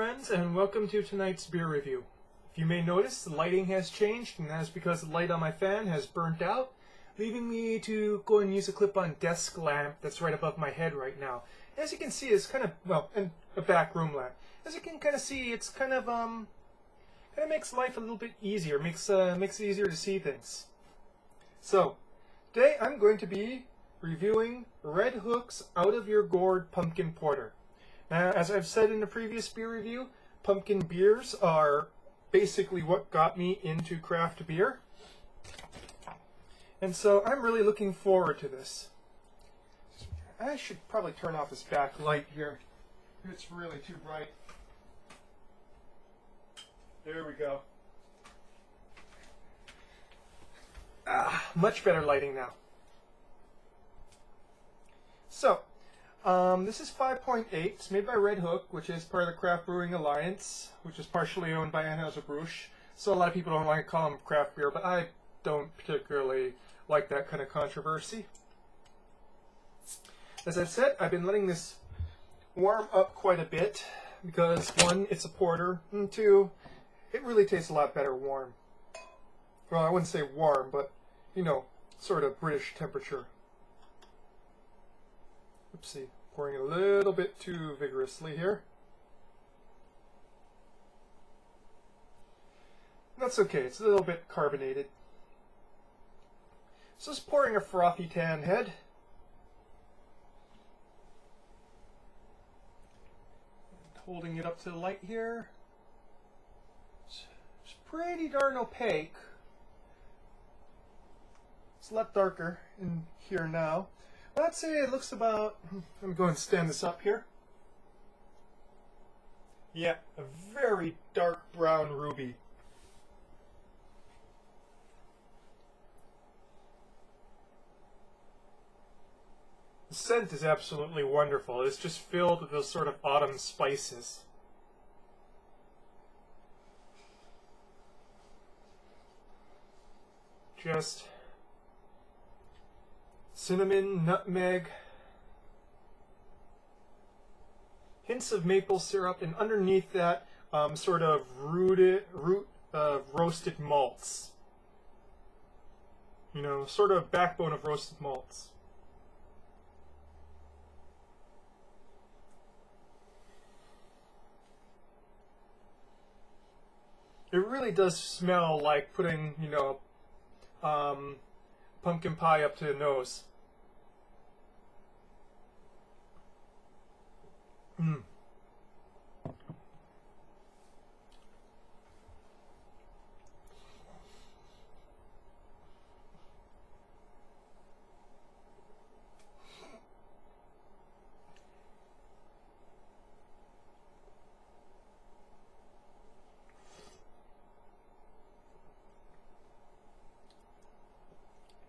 friends, and welcome to tonight's beer review. If you may notice, the lighting has changed, and that's because the light on my fan has burnt out, leaving me to go and use a clip-on desk lamp that's right above my head right now. As you can see, it's kind of, well, and a back room lamp. As you can kind of see, it's kind of makes life a little bit easier, makes it easier to see things. So, today I'm going to be reviewing Redhook's Out of Your Gourd Pumpkin Porter. Now, as I've said in the previous beer review, pumpkin beers are basically what got me into craft beer. And so I'm really looking forward to this. I should probably turn off this back light here. It's really too bright. There we go. Much better lighting now. So, this is 5.8. It's made by Redhook, which is part of the Craft Brewing Alliance, which is partially owned by Anheuser-Busch. So a lot of people don't like to call them craft beer, but I don't particularly like that kind of controversy. As I've said, I've been letting this warm up quite a bit because, one, it's a porter, and two, it really tastes a lot better warm. Well, I wouldn't say warm, but, you know, sort of British temperature. Oopsie, pouring a little bit too vigorously here. That's okay, it's a little bit carbonated. So just pouring a frothy tan head. And holding it up to the light here. It's pretty darn opaque. It's a lot darker in here now. I'd say it looks about, let me go and stand this up here. Yeah, a very dark brown ruby. The scent is absolutely wonderful. It's just filled with those sort of autumn spices. Just cinnamon, nutmeg, hints of maple syrup, and underneath that, sort of root of roasted malts. You know, sort of backbone of roasted malts. It really does smell like putting, you know, pumpkin pie up to the nose. Mm.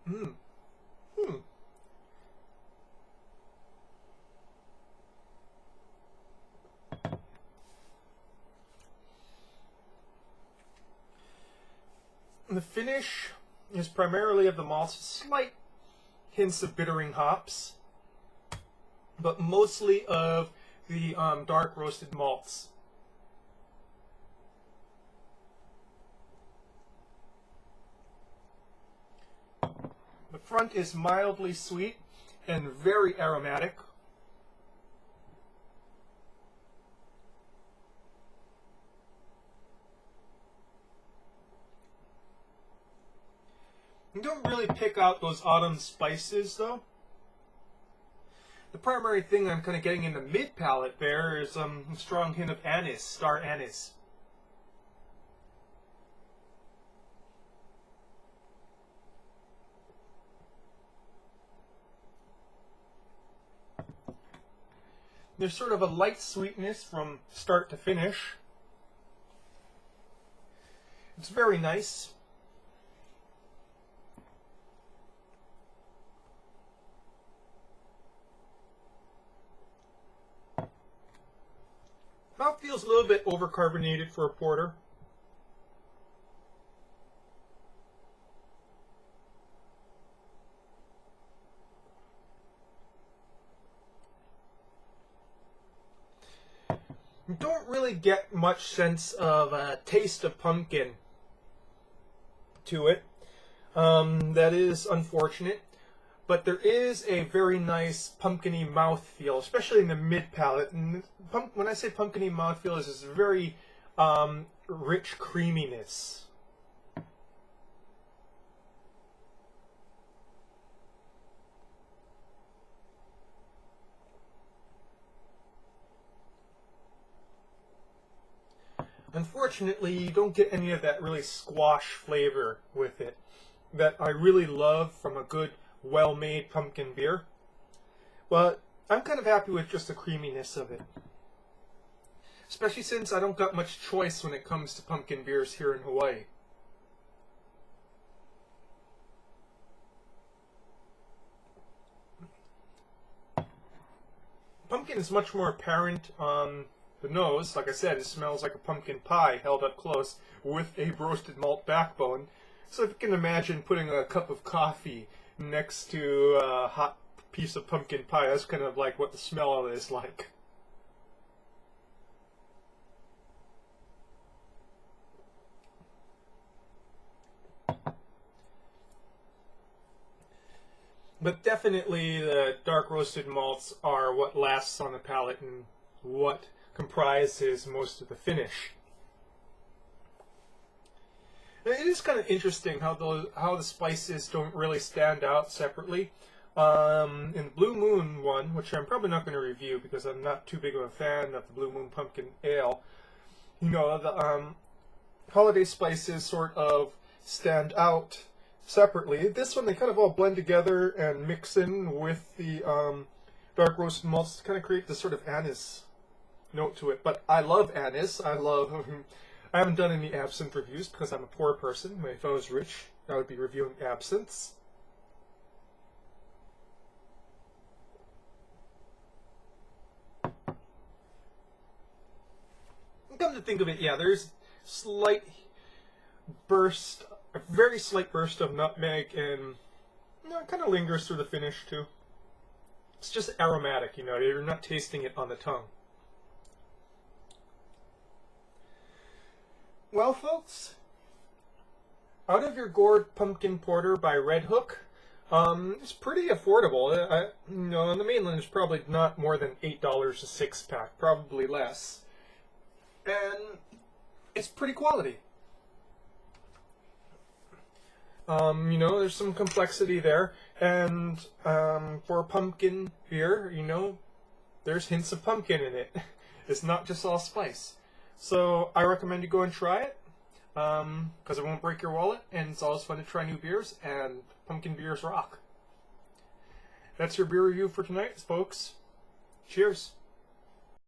Mm. Hmm. The finish is primarily of the malts, slight hints of bittering hops, but mostly of the dark roasted malts. The front is mildly sweet and very aromatic. You don't really pick out those autumn spices, though. The primary thing I'm kind of getting in the mid palate there is a strong hint of anise, star anise. There's sort of a light sweetness from start to finish. It's very nice. Mouth feels a little bit overcarbonated for a porter. You don't really get much sense of a taste of pumpkin to it. That is unfortunate. But there is a very nice pumpkin-y mouthfeel, especially in the mid-palate. And when I say pumpkin-y mouthfeel, it's this very rich creaminess. Unfortunately, you don't get any of that really squash flavor with it that I really love from a good, well-made pumpkin beer. But I'm kind of happy with just the creaminess of it. Especially since I don't got much choice when it comes to pumpkin beers here in Hawaii. Pumpkin is much more apparent on the nose. Like I said, it smells like a pumpkin pie held up close with a roasted malt backbone. So if you can imagine putting a cup of coffee next to a hot piece of pumpkin pie, that's kind of like what the smell of it is like. But definitely the dark roasted malts are what lasts on the palate and what comprises most of the finish. And it is kind of interesting how the spices don't really stand out separately. In the Blue Moon one, which I'm probably not going to review because I'm not too big of a fan of the Blue Moon Pumpkin Ale, you know, the holiday spices sort of stand out separately. This one, they kind of all blend together and mix in with the dark roasted malts to kind of create this sort of anise note to it. But I love anise. I haven't done any absinthe reviews because I'm a poor person. If I was rich, I would be reviewing absinthes. Come to think of it, yeah, there's a very slight burst of nutmeg, and it kind of lingers through the finish too. It's just aromatic, you know, you're not tasting it on the tongue. Well, folks, out of your Gourd Pumpkin Porter by Redhook, it's pretty affordable. You know, on the mainland, it's probably not more than $8 a 6-pack, probably less. And it's pretty quality. You know, there's some complexity there, and for a pumpkin beer, you know, there's hints of pumpkin in it. It's not just all spice. So I recommend you go and try it, because it won't break your wallet, and it's always fun to try new beers, and pumpkin beers rock. That's your beer review for tonight, folks. Cheers.